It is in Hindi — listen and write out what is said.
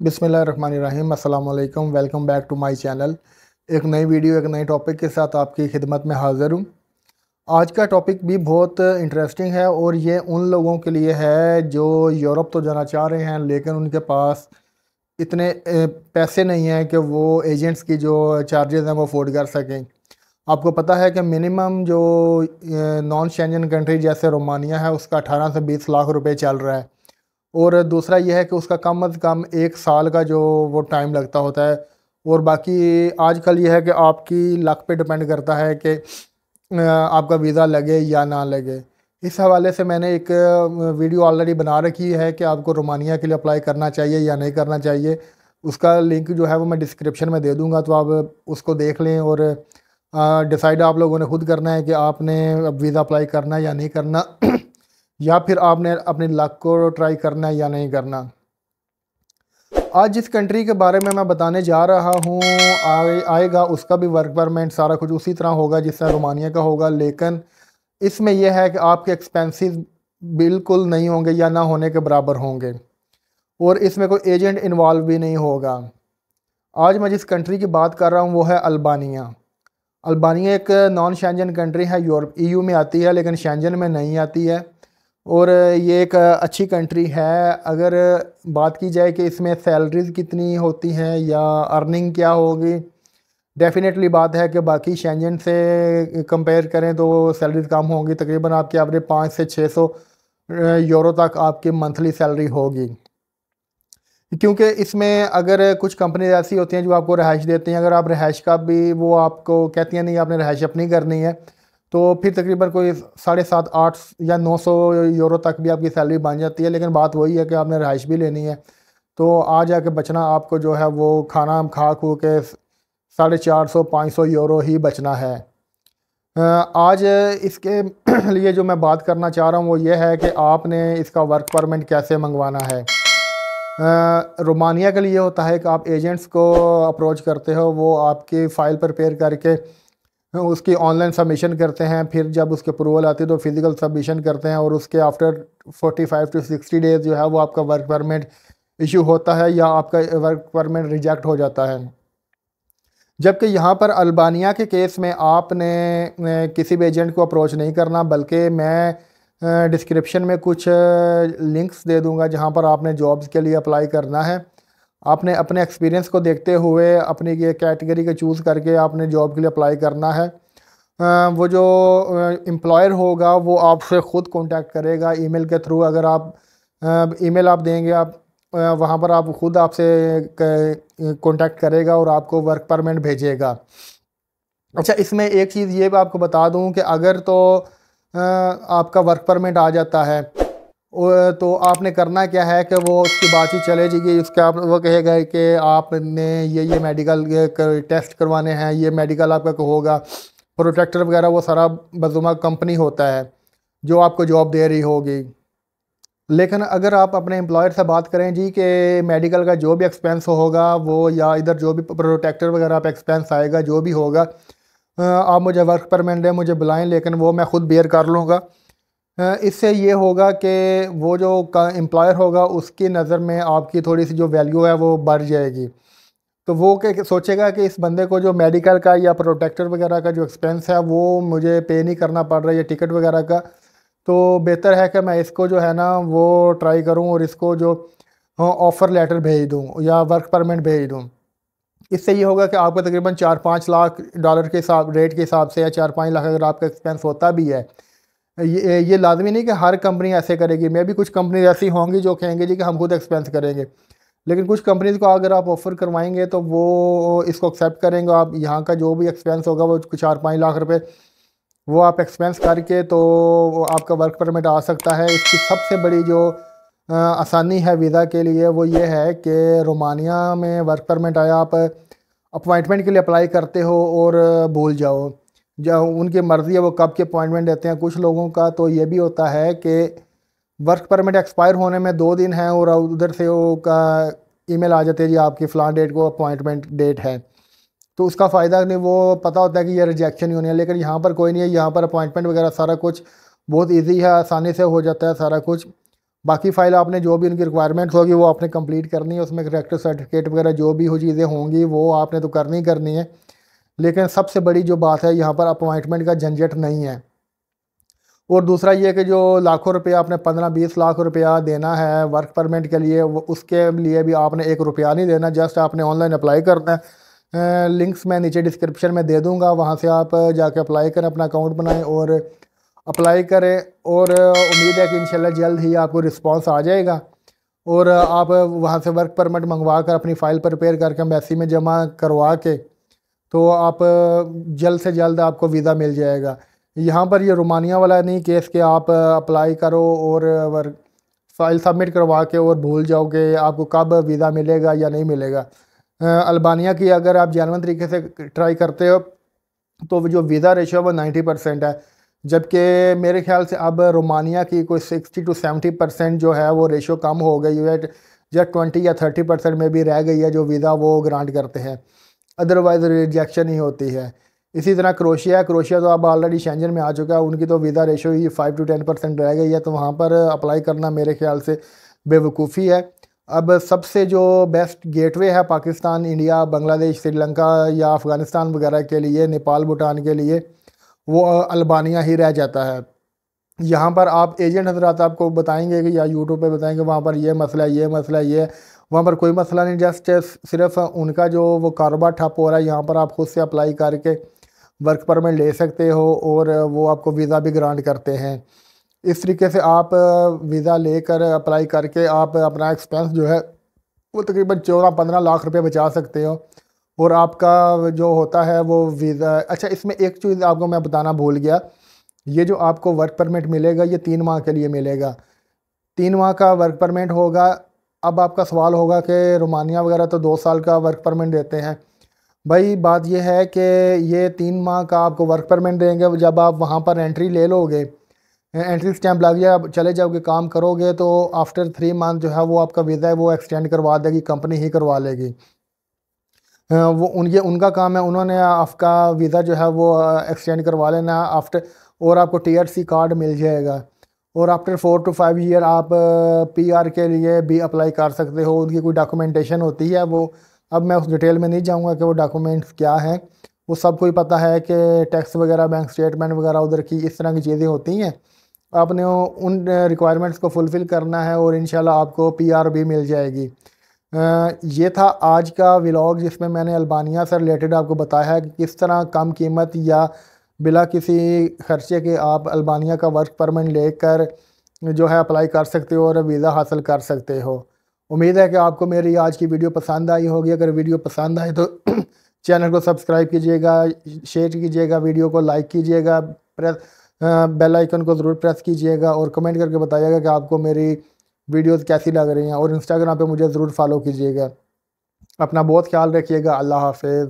बिस्मिल्लाहिर्रहमानिर्रहीम अस्सलाम वालेकुम। Welcome back to my channel. एक नई वीडियो एक नए टॉपिक के साथ आपकी खिदमत में हाज़िर हूँ। आज का टॉपिक भी बहुत इंटरेस्टिंग है और ये उन लोगों के लिए है जो यूरोप तो जाना चाह रहे हैं लेकिन उनके पास इतने पैसे नहीं हैं कि वो एजेंट्स की जो चार्जेस हैं वो अफोर्ड कर सकें। आपको पता है कि मिनिमम जो नॉन शेंजन कंट्री जैसे रोमानिया है उसका 18 से 20 लाख रुपए चल रहा है। और दूसरा यह है कि उसका कम अज़ कम 1 साल का जो वो टाइम लगता होता है। और बाकी आजकल यह है कि आपकी लक पे डिपेंड करता है कि आपका वीज़ा लगे या ना लगे। इस हवाले से मैंने एक वीडियो ऑलरेडी बना रखी है कि आपको रोमानिया के लिए अप्लाई करना चाहिए या नहीं करना चाहिए। उसका लिंक जो है वो मैं डिस्क्रिप्शन में दे दूँगा, तो आप उसको देख लें और डिसाइड आप लोगों ने खुद करना है कि आपने अब वीज़ा अप्लाई करना है या नहीं करना या फिर आपने अपनी लक को ट्राई करना है या नहीं करना। आज जिस कंट्री के बारे में मैं बताने जा रहा हूँ आएगा उसका भी वर्क परमिट सारा कुछ उसी तरह होगा जिस तरह रोमानिया का होगा, लेकिन इसमें यह है कि आपके एक्सपेंसेस बिल्कुल नहीं होंगे या ना होने के बराबर होंगे और इसमें कोई एजेंट इन्वॉल्व भी नहीं होगा। आज मैं जिस कंट्री की बात कर रहा हूँ वो है अल्बानिया। अल्बानिया एक नॉन शेंजन कंट्री है, यूरोप EU में आती है लेकिन शेंजन में नहीं आती है और ये एक अच्छी कंट्री है। अगर बात की जाए कि इसमें सैलरीज़ कितनी होती हैं या अर्निंग क्या होगी, डेफिनेटली बात है कि बाकी शेंजन से कंपेयर करें तो सैलरीज कम होंगी। तकरीबन आपकी एवरेज 5 से 600 यूरो तक आपकी मंथली सैलरी होगी, क्योंकि इसमें अगर कुछ कंपनी ऐसी होती हैं जो आपको रिहाइश देती हैं, अगर आप रिहाइश का भी वो आपको कहती हैं नहीं आपने रिहाइश अपनी करनी है, तो फिर तकरीबन कोई 7.5 8 या 900 यूरो तक भी आपकी सैलरी बन जाती है। लेकिन बात वही है कि आपने रिहाइश भी लेनी है, तो आ जाके बचना आपको जो है वो खाना खा खू के 450 500 यूरो ही बचना है। आज इसके लिए जो मैं बात करना चाह रहा हूँ वो ये है कि आपने इसका वर्क परमिट कैसे मंगवाना है। रोमानिया के लिए होता है कि आप एजेंट्स को अप्रोच करते हो, वो आपकी फ़ाइल प्रिपेयर करके उसकी ऑनलाइन सबमिशन करते हैं। फिर जब उसके अप्रूवल आती है तो फिज़िकल सबमिशन करते हैं और उसके आफ्टर 45 to 60 डेज़ जो है वो आपका वर्क परमिट इशू होता है या आपका वर्क परमिट रिजेक्ट हो जाता है। जबकि यहाँ पर अल्बानिया के केस में आपने किसी भी एजेंट को अप्रोच नहीं करना, बल्कि मैं डिस्क्रिप्शन में कुछ लिंक्स दे दूँगा जहाँ पर आपने जॉब्स के लिए अप्लाई करना है। आपने अपने एक्सपीरियंस को देखते हुए अपनी ये कैटेगरी को चूज़ करके आपने जॉब के लिए अप्लाई करना है। वो जो एम्प्लॉयर होगा वो आपसे ख़ुद कांटेक्ट करेगा ईमेल के थ्रू। अगर आप ईमेल आप देंगे, आप वहाँ पर आप ख़ुद आपसे कांटेक्ट करेगा और आपको वर्क परमिट भेजेगा। अच्छा, इसमें एक चीज़ ये भी आपको बता दूँ कि अगर तो आपका वर्क परमिट आ जाता है तो आपने करना क्या है कि वो उसकी बात ही चले जाएगी। उसका वो कहेगा कि आपने ये मेडिकल टेस्ट करवाने हैं, ये मेडिकल आपका होगा, प्रोटेक्टर वगैरह वो सारा बजुमा कंपनी होता है जो आपको जॉब दे रही होगी। लेकिन अगर आप अपने एम्प्लॉयर से बात करें जी कि मेडिकल का जो भी एक्सपेंस होगा वो या इधर जो भी प्रोटेक्टर वगैरह पे एक्सपेंस आएगा जो भी होगा, आप मुझे वर्क परमिट दें, मुझे बुलाएं, लेकिन वो मैं ख़ुद बेयर कर लूँगा। इससे ये होगा कि वो जो एम्प्लॉयर होगा उसकी नज़र में आपकी थोड़ी सी जो वैल्यू है वो बढ़ जाएगी। तो वो सोचेगा कि इस बंदे को जो मेडिकल का या प्रोटेक्टर वगैरह का जो एक्सपेंस है वो मुझे पे नहीं करना पड़ रहा है, या टिकट वगैरह का, तो बेहतर है कि मैं इसको जो है ना वो ट्राई करूं और इसको जो ऑफ़र लेटर भेज दूं या वर्क परमिट भेज दूं। इससे ये होगा कि आपको तकरीबन 4-5 लाख डॉलर के हिसाब रेट के हिसाब से, या 4-5 लाख अगर आपका एक्सपेंस होता भी है, ये लाजमी नहीं कि हर कंपनी ऐसे करेगी। मे भी कुछ कंपनी ऐसी होंगी जो कहेंगे जी कि हम खुद एक्सपेंस करेंगे, लेकिन कुछ कंपनीज़ को अगर आप ऑफ़र करवाएंगे तो वो इसको एक्सेप्ट करेंगे। आप यहाँ का जो भी एक्सपेंस होगा वो 4-5 लाख रुपए वो आप एक्सपेंस करके तो आपका वर्क परमिट आ सकता है। इसकी सबसे बड़ी जो आसानी है वीज़ा के लिए वो ये है कि रोमानिया में वर्क परमिट आया, आप अपॉइंटमेंट के लिए अप्लाई करते हो और भूल जाओ, जो उनकी मर्ज़ी है वो कब के अपॉइंटमेंट देते हैं। कुछ लोगों का तो ये भी होता है कि वर्क परमिट एक्सपायर होने में 2 दिन हैं और उधर से वो का ईमेल आ जाते हैं जी आपकी फ़लाँ डेट को अपॉइंटमेंट डेट है, तो उसका फ़ायदा नहीं, वो पता होता है कि ये रिजेक्शन ही होनी है। लेकिन यहाँ पर कोई नहीं है, यहाँ पर अपॉइंटमेंट वगैरह सारा कुछ बहुत इजी है, आसानी से हो जाता है सारा कुछ। बाकी फ़ाइल आपने जो भी उनकी रिक्वायरमेंट होगी वो आपने कंप्लीट करनी है, उसमें करेक्टर सर्टिफिकेट वगैरह जो भी हो चीज़ें होंगी वो आपने तो करनी है। लेकिन सबसे बड़ी जो बात है यहाँ पर अपॉइंटमेंट का झंझट नहीं है। और दूसरा ये कि जो लाखों रुपया आपने 15-20 लाख रुपया देना है वर्क परमिट के लिए, वो उसके लिए भी आपने 1 रुपया नहीं देना, जस्ट आपने ऑनलाइन अप्लाई करना है। लिंक्स मैं नीचे डिस्क्रिप्शन में दे दूँगा, वहाँ से आप जाके अप्लाई करें, अपना अकाउंट बनाएं और अप्लाई करें। और उम्मीद है कि इंशाल्लाह जल्द ही आपको रिस्पांस आ जाएगा और आप वहाँ से वर्क परमिट मंगवा कर अपनी फ़ाइल प्रिपेयर करके एम्बेसी में जमा करवा के तो आप जल्द से जल्द आपको वीज़ा मिल जाएगा। यहाँ पर ये रोमानिया वाला नहीं केस कि आप अप्लाई करो और वर्क फ़ाइल सबमिट करवा के और भूल जाओगे आपको कब वीज़ा मिलेगा या नहीं मिलेगा। अल्बानिया की अगर आप जेन्युइन तरीके से ट्राई करते हो तो जो वीज़ा रेशो है वो 90% है, जबकि मेरे ख्याल से अब रोमानिया की कोई 60 to 70% जो है वो रेशो कम हो गई है, या 20 या 30% में भी रह गई है जो वीज़ा वो ग्रांट करते हैं, अदरवाइज़ रिजेक्शन ही होती है। इसी तरह क्रोशिया तो अब ऑलरेडी शेंजन में आ चुका है, उनकी तो वीज़ा रेशो ही 5 to 10% रह गई है, तो वहाँ पर अप्लाई करना मेरे ख्याल से बेवकूफ़ी है। अब सबसे जो बेस्ट गेटवे है पाकिस्तान, इंडिया, बांग्लादेश, श्रीलंका या अफ़गानिस्तान वगैरह के लिए, नेपाल, भूटान के लिए वो अल्बानिया ही रह जाता है। यहाँ पर आप एजेंट हज़रात आपको बताएंगे कि या यूट्यूब पे बताएंगे वहाँ पर ये मसला है, ये मसला है, ये वहाँ पर कोई मसला नहीं, जस्ट सिर्फ उनका जो वो कारोबार ठप हो रहा है। यहाँ पर आप खुद से अप्लाई करके वर्क परमिट ले सकते हो और वो आपको वीज़ा भी ग्रांट करते हैं। इस तरीके से आप वीज़ा लेकर अप्लाई करके आप अपना एक्सपेंस जो है वो तकरीबन 14-15 लाख रुपए बचा सकते हो और आपका जो होता है वो वीज़ा। अच्छा, इसमें एक चीज़ आपको मैं बताना भूल गया, ये जो आपको वर्क परमिट मिलेगा ये 3 माह के लिए मिलेगा, 3 माह का वर्क परमिट होगा। अब आपका सवाल होगा कि रोमानिया वगैरह तो 2 साल का वर्क परमिट देते हैं। भाई बात यह है कि ये 3 माह का आपको वर्क परमिट देंगे, जब आप वहाँ पर एंट्री ले लोगे, एंट्री स्टैंप लग जाए, चले जाओगे, काम करोगे, तो आफ्टर 3 मंथ जो है वो आपका वीज़ा है वो एक्सटेंड करवा देगी, कंपनी ही करवा लेगी। वो उनका काम है, उन्होंने आपका वीज़ा जो है वो एक्सटेंड करवा लेना आफ्टर, और आपको TRC कार्ड मिल जाएगा और आफ्टर 4 to 5 ईयर आप PR के लिए भी अप्लाई कर सकते हो। उनकी कोई डॉक्यूमेंटेशन होती है, वो अब मैं उस डिटेल में नहीं जाऊंगा कि वो डॉक्यूमेंट्स क्या हैं, वो सबको ही पता है कि टैक्स वगैरह, बैंक स्टेटमेंट वगैरह उधर की इस तरह की चीज़ें होती हैं। आपने उन रिक्वायरमेंट्स को फुलफ़िल करना है और इंशाल्लाह आपको PR भी मिल जाएगी। ये था आज का व्लॉग जिसमें मैंने अल्बानिया से रिलेटेड आपको बताया है कि किस तरह कम कीमत या बिला किसी खर्चे के आप अल्बानिया का वर्क परमिट लेकर जो है अप्लाई कर सकते हो और वीज़ा हासिल कर सकते हो। उम्मीद है कि आपको मेरी आज की वीडियो पसंद आई होगी। अगर वीडियो पसंद आए तो चैनल को सब्सक्राइब कीजिएगा, शेयर कीजिएगा, वीडियो को लाइक कीजिएगा, प्रेस बेल आइकन को ज़रूर प्रेस कीजिएगा और कमेंट करके बताइएगा कि आपको मेरी वीडियोस कैसी लग रही हैं और इंस्टाग्राम पे मुझे ज़रूर फॉलो कीजिएगा। अपना बहुत ख्याल रखिएगा। अल्लाह हाफ़िज़।